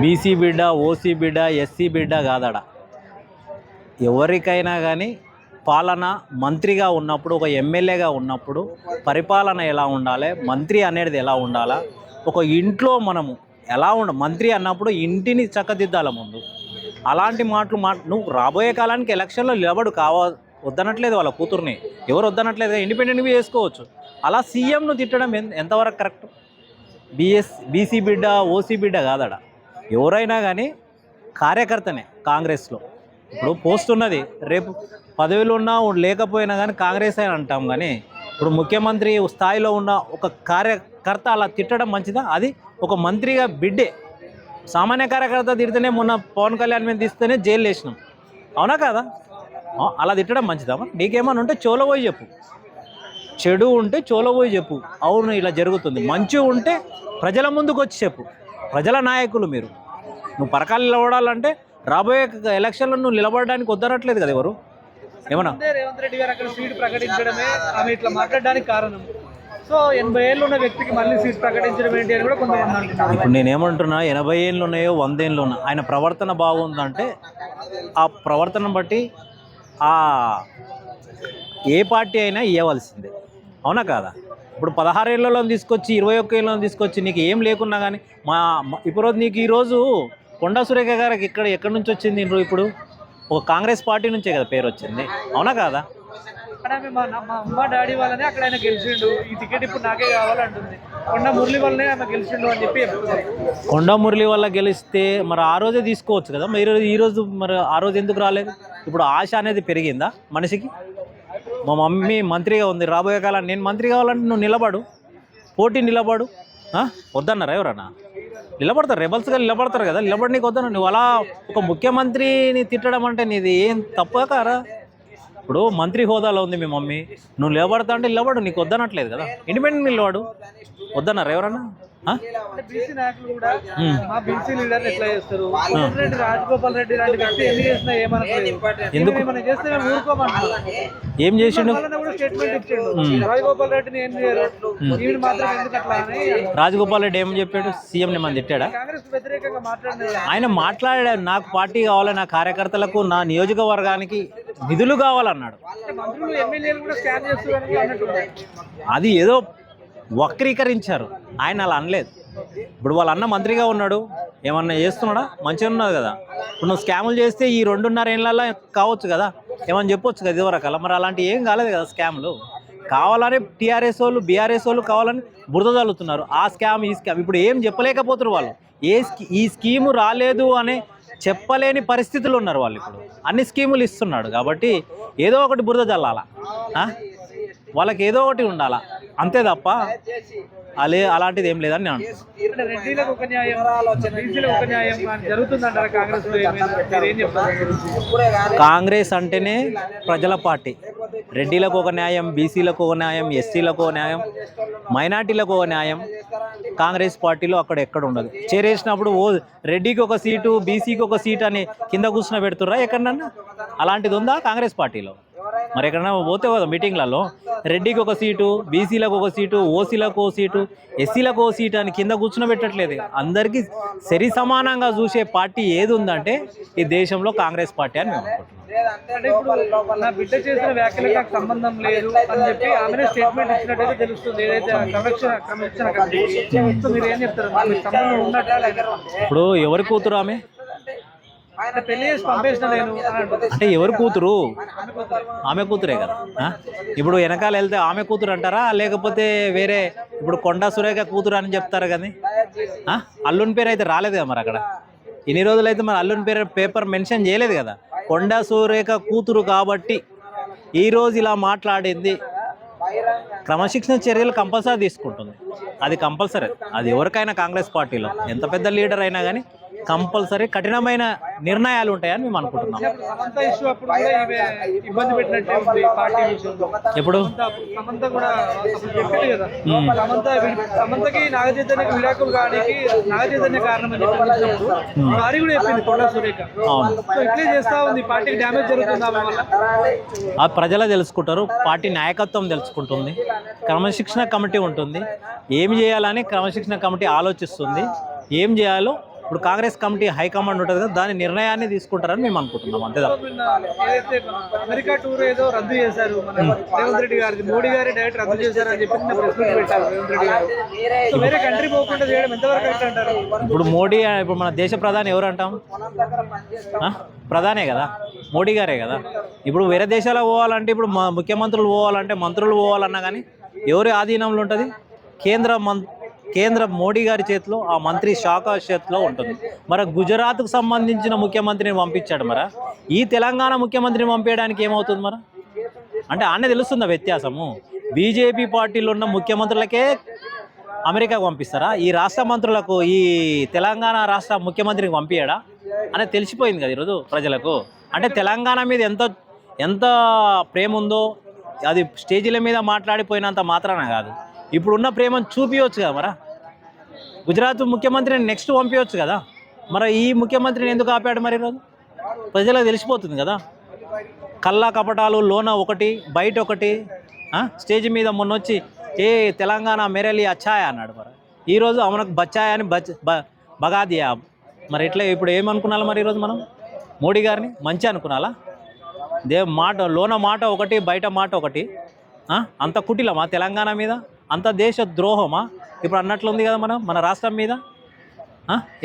BC బిడ్డ, OC బిడ్డ, SC బిడ్డ కాదడ. ఎవరికైనా కానీ పాలన మంత్రిగా ఉన్నప్పుడు, ఒక ఎమ్మెల్యేగా ఉన్నప్పుడు పరిపాలన ఎలా ఉండాలి, మంత్రి అనేది ఎలా ఉండాలా, ఒక ఇంట్లో మనము ఎలా మంత్రి అన్నప్పుడు ఇంటిని చక్కదిద్దాల ముందు. అలాంటి మాటలు నువ్వు రాబోయే కాలానికి ఎలక్షన్లో నిలబడు వద్దనట్లేదు వాళ్ళ కూతుర్ని, ఎవరు వద్దనట్లేదు, ఇండిపెండెంట్గా చేసుకోవచ్చు. అలా సీఎంను తిట్టడం ఎంతవరకు కరెక్ట్? బీసీ బిడ్డ, ఓసీ బిడ్డ కాదడ. ఎవరైనా కానీ కార్యకర్తనే కాంగ్రెస్లో. ఇప్పుడు పోస్ట్ ఉన్నది, రేపు పదవిలో ఉన్నా లేకపోయినా కానీ కాంగ్రెస్ అని అంటాం. కానీ ఇప్పుడు ముఖ్యమంత్రి స్థాయిలో ఉన్న ఒక కార్యకర్త అలా తిట్టడం మంచిదా? అది ఒక మంత్రిగా బిడ్డే. సామాన్య కార్యకర్త తిడితేనే మొన్న పవన్ కళ్యాణ్ మీద తీస్తేనే జైలు వేసినాం, అవునా కదా? అలా తిట్టడం మంచిదా? నీకేమన్నా ఉంటే చోలో పోయి చెప్పు, చెడు ఉంటే చోలో పోయి చెప్పు, అవును ఇలా జరుగుతుంది. మంచి ఉంటే ప్రజల ముందుకు వచ్చి చెప్పు. ప్రజల నాయకులు మీరు. నువ్వు పరకాలు నిలబడాలంటే రాబోయే ఎలక్షన్లో నువ్వు నిలబడడానికి వద్దనట్లేదు కదా ఎవరు. ఏమన్నా రేవంత్ రెడ్డి గారు అక్కడ సీట్ ప్రకటించడమే ఆమె ఇట్లా మాట్లాడడానికి కారణం. సో 80 ఏళ్ళు ఉన్న వ్యక్తికి మళ్ళీ సీట్ ప్రకటించడం ఏంటి అని కూడా కొంతమంది అంటున్నారు. ఇప్పుడు నేనేమంటున్నా, 80 ఏళ్ళు ఉన్నాయో 100 ఏళ్ళు ఉన్నా, ఆయన ప్రవర్తన బాగుందంటే ఆ ప్రవర్తన బట్టి ఏ పార్టీ అయినా ఇవ్వవలసిందే, అవునా కాదా? ఇప్పుడు 16 ఏళ్ళలో తీసుకొచ్చి 21 ఏళ్ళలో తీసుకొచ్చి నీకు ఏం లేకున్నా కానీ ఇప్పుడు నీకు ఈరోజు కొండా సురేఖ గారికి ఎక్కడి నుంచి వచ్చింది? ఇప్పుడు ఒక కాంగ్రెస్ పార్టీ నుంచే కదా పేరు వచ్చింది, అవునా కాదా? మా అమ్మ డాడీ వాళ్ళనే అక్కడ ఆయన గెలిచిండు, ఈ టికెట్ ఇప్పుడు నాకే కావాలంటుంది. కొండా మురళి వల్లనే ఆమె గెలిచిండు అని చెప్పి చెప్తున్నారు. కొండా మురళి వల్ల గెలిస్తే మరి ఆ రోజే తీసుకోవచ్చు కదా, మరి ఈరోజు మరి ఆ రోజు ఎందుకు రాలేదు? ఇప్పుడు ఆశ అనేది పెరిగిందా మనిషికి? మా మమ్మీ మంత్రిగా ఉంది, రాబోయే కాలం నేను మంత్రి కావాలంటే నువ్వు నిలబడు, పోటీ నిలబడు. వద్దన్నారా ఎవరన్నా? నిలబడతారు, రెబల్స్గా నిలబడతారు కదా, నిలబడినీకు వద్దన్నా. నువ్వు అలా ఒక ముఖ్యమంత్రిని తిట్టడం అంటే నీది ఏం తప్ప కారా? ఇప్పుడు మంత్రి హోదాలో ఉంది మీ మమ్మీ, నువ్వు నిలబడతా అంటే నిలబడు, నీకు వద్దనట్లేదు కదా, ఇండిపెండెంట్ నిలబడు. వద్దన్నారు ఎవరన్నా? బీసీ నాయకులు కూడా మా బీసీ లీడర్ ఎట్లా చేస్తారు, రాజగోపాల్ రెడ్డి లాంటి వ్యక్తి ఎన్ని చేసినా ఎందుకు చేస్తే ఊరుకోమంటున్నారు. ఏం చేసిండు? స్టేట్మెంట్ ఇచ్చిండు, రాజగోపాల్ రెడ్డిని ఏం చేయరు, ఈవిడ మాత్రం ఎందుకు అట్లా అని. రాజగోపాల్ రెడ్డి ఏం చెప్పాడు? సీఎంని మనం తిట్టాడా? కాంగ్రెస్ వ్యతిరేకంగా మాట్లాడినాడు. ఆయన మాట్లాడాడు, నాకు పార్టీ కావాలి, నా కార్యకర్తలకు నా నియోజకవర్గానికి నిధులు కావాలన్నాడు. మంత్రులు ఎమ్మెల్యేలు కూడా స్కాన్ చేస్తున్నారు అన్నట్టు. అది ఏదో వక్రీకరించారు, ఆయన అలా అనలేదు. ఇప్పుడు వాళ్ళ అన్న మంత్రిగా ఉన్నాడు, ఏమన్నా చేస్తున్నాడా? మంచిగా ఉన్నది కదా. ఇప్పుడు నువ్వు స్కాములు చేస్తే ఈ 2.5 ఏళ్ళలో కావచ్చు కదా, ఏమని చెప్పొచ్చు కదా ఇదివరకు అలా. మరి అలాంటి ఏం కాలేదు కదా స్కాములు. కావాలని టీఆర్ఎస్ వాళ్ళు, బీఆర్ఎస్ వాళ్ళు కావాలని బురద చల్లుతున్నారు. ఆ స్కామ్, ఈ స్కామ్ ఇప్పుడు ఏం చెప్పలేకపోతున్నారు వాళ్ళు. ఈ స్కీము రాలేదు అని చెప్పలేని పరిస్థితులు ఉన్నారు వాళ్ళు. ఇప్పుడు అన్ని స్కీములు ఇస్తున్నాడు కాబట్టి ఏదో ఒకటి బురద చల్లాలా, వాళ్ళకి ఏదో ఒకటి ఉండాలా, అంతే తప్ప అలాంటిది ఏం లేదని నేను కాంగ్రెస్ అంటేనే ప్రజల పార్టీ. రెడ్డిలకు ఒక న్యాయం, బీసీలకు ఒక న్యాయం, ఎస్సీలకు ఒక న్యాయం, మైనార్టీలకు ఒక న్యాయం. కాంగ్రెస్ పార్టీలో అక్కడ ఎక్కడ ఉండదు. చేరేసినప్పుడు రెడ్డికి ఒక సీటు, బీసీకి ఒక సీటు అని కింద కూర్చుని పెడుతుర్రా ఎక్కడన్నా? అలాంటిది ఉందా కాంగ్రెస్ పార్టీలో? మరి ఎక్కడన్నా పోతే కదా మీటింగ్లలో రెడ్డికి ఒక సీటు, బీసీలకు ఒక సీటు, ఓసీలకు ఒక సీటు, ఎస్సీలకు ఒక సీటు అని కింద కూర్చునబెట్టట్లేదు. అందరికీ సరి సమానంగా చూసే పార్టీ ఏది ఉందంటే ఈ దేశంలో కాంగ్రెస్ పార్టీ అని మేము అనుకుంటున్నాం. అంటే ఇప్పుడు నా బిడ్డ చేసిన వ్యాఖ్యలకు నాకు సంబంధం లేదు అని చెప్పి ఆమెనే స్టేట్మెంట్ ఇచ్చినట్టయితే తెలుస్తుంది. ఏదైతే మీరు ఏం చెప్తారు? సంబంధం ఉన్నట్టు. ఇప్పుడు ఎవరి కూతురు ఆమె? పెళ్లి చేసి పంపేసిన నేను అంటే ఎవరు కూతురు? ఆమె కూతురే కదా. ఇప్పుడు వెనకాల వెళ్తే ఆమె కూతురు అంటారా, లేకపోతే వేరే ఇప్పుడు కొండా సురేఖ కూతురు అని చెప్తారు కానీ అల్లుని పేరు అయితే రాలేదు కదా. మరి అక్కడ ఇన్ని రోజులైతే మరి అల్లుని పేరు పేపర్ మెన్షన్ చేయలేదు కదా. కొండా సురేఖ కూతురు కాబట్టి ఈరోజు ఇలా మాట్లాడింది. క్రమశిక్షణ చర్యలు కంపల్సరీ తీసుకుంటుంది, అది కంపల్సరీ. అది ఎవరికైనా కాంగ్రెస్ పార్టీలో ఎంత పెద్ద లీడర్ అయినా కానీ కంపల్సరీ కఠినమైన నిర్ణయాలు ఉంటాయని మేము అనుకుంటున్నాం. ఎప్పుడు ప్రజలు తెలుసుకుంటారు, పార్టీ నాయకత్వం తెలుసుకుంటుంది, క్రమశిక్షణ కమిటీ ఉంటుంది. ఏం చేయాలని క్రమశిక్షణ కమిటీ ఆలోచిస్తుంది, ఏం చేయాలో ఇప్పుడు కాంగ్రెస్ కమిటీ హైకమాండ్ ఉంటుంది కదా, దాని నిర్ణయాన్ని తీసుకుంటారని మేము అనుకుంటున్నాం అంతే సో తప్ప. నిన్న ఏదైతే మన అమెరికా టూర్ ఏదో రద్దు చేశారు మన రేవంత్ రెడ్డి గారిది, మోడీ గారి డైరెక్ట్ రద్దు చేశారని చెప్పి నిన్న ప్రెస్ మీట్ పెట్టారు రేవంత్ రెడ్డి గారు. సో వేరే కంట్రీ పోకుండా చేయడం ఎంతవరకు కరెక్ట్ అంటారు? ఇప్పుడు మోడీ, ఇప్పుడు మన దేశ ప్రధాని ఎవరు అంటాం? ఆ? ప్రధానే కదా, మోడీ గారే కదా. ఇప్పుడు వేరే దేశాలకు పోవాలంటే, ఇప్పుడు మా ముఖ్యమంత్రులు పోవాలంటే, మంత్రులు పోవాలన్నా కానీ ఎవరి ఆధీనంలో ఉంటుంది? కేంద్ర మోడీ గారి చేతిలో, ఆ మంత్రి శాఖ చేతిలో ఉంటుంది. మరి గుజరాత్కు సంబంధించిన ముఖ్యమంత్రిని పంపించాడు, మరి ఈ తెలంగాణ ముఖ్యమంత్రిని పంపించడానికి ఏమవుతుంది? మరి అంటే ఆనే తెలుస్తుందా వ్యత్యాసము? బీజేపీ పార్టీలో ఉన్న ముఖ్యమంత్రులకే అమెరికాకు పంపిస్తారా? ఈ రాష్ట్ర మంత్రులకు, ఈ తెలంగాణ రాష్ట్ర ముఖ్యమంత్రికి పంపించడా అనేది తెలిసిపోయింది కదా ఈరోజు ప్రజలకు. అంటే తెలంగాణ మీద ఎంత ప్రేమ ఉందో అది స్టేజీల మీద మాట్లాడిపోయినంత మాత్రాన కాదు, ఇప్పుడున్న ప్రేమను చూపించవచ్చు కదా. మరి గుజరాత్ ముఖ్యమంత్రిని నెక్స్ట్ పంపించవచ్చు కదా. మరి ఈ ముఖ్యమంత్రిని ఎందుకు ఆపాడు మరి ఈరోజు? ప్రజలకు తెలిసిపోతుంది కదా. కల్లా కపటాలు, లోన ఒకటి బయట ఒకటి. స్టేజ్ మీద మొన్నొచ్చి ఏ తెలంగాణ మెరలి అచ్చాయా అన్నాడు. మరి ఈరోజు అమనకు బచ్చాయా అని బగాదియా. మరి ఇట్లా ఇప్పుడు ఏమనుకున్నాలా మరి ఈరోజు మనం? మోడీ గారిని మంచి అనుకున్నాలా? మాట లోన మాట ఒకటి బయట మాట ఒకటి. అంత కుటిలమా తెలంగాణ మీద? అంత దేశ ద్రోహమా ఇప్పుడు అన్నట్లుంది కదా మన రాష్ట్రం మీద?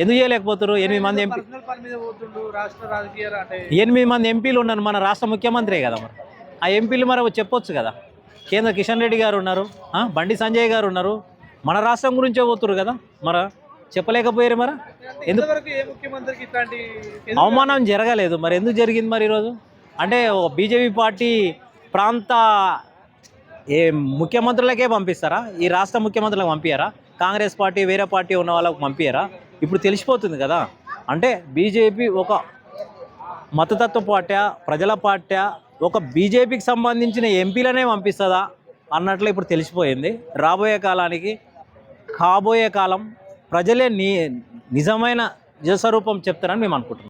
ఎందుకు చేయలేకపోతారు? 8 మంది ఎంపీ, పర్సనల్ పని మీద పోతుండు రాష్ట్ర రాజకీయాలు అంటే 8 మంది ఎంపీలు ఉన్నారు. మన రాష్ట్ర ముఖ్యమంత్రే కదా. మరి ఆ ఎంపీలు మరి చెప్పొచ్చు కదా. కేంద్ర కిషన్ రెడ్డి గారు ఉన్నారు, బండి సంజయ్ గారు ఉన్నారు. మన రాష్ట్రం గురించే పోతున్నారు కదా. మరి చెప్పలేకపోయారు. మరి ఎందుకు ఎంతవరకు ఏ ముఖ్యమంత్రికి ఇట్లాంటి అవమానం జరగలేదు? మరి ఎందుకు జరిగింది మరి ఈరోజు? అంటే బీజేపీ పార్టీ ప్రాంత ముఖ్యమంత్రులకే పంపిస్తారా? ఈ రాష్ట్ర ముఖ్యమంత్రులకు పంపించారా? కాంగ్రెస్ పార్టీ వేరే పార్టీ ఉన్న వాళ్ళకు పంపించారా? ఇప్పుడు తెలిసిపోతుంది కదా. అంటే బీజేపీ ఒక మతతత్వ పార్టీ, ప్రజల పార్టీ, ఒక బీజేపీకి సంబంధించిన ఎంపీలనే పంపిస్తుందా అన్నట్లు ఇప్పుడు తెలిసిపోయింది. కాబోయే కాలం ప్రజలే నిజమైన నిజస్వరూపం చెప్తారని మేము అనుకుంటున్నాం.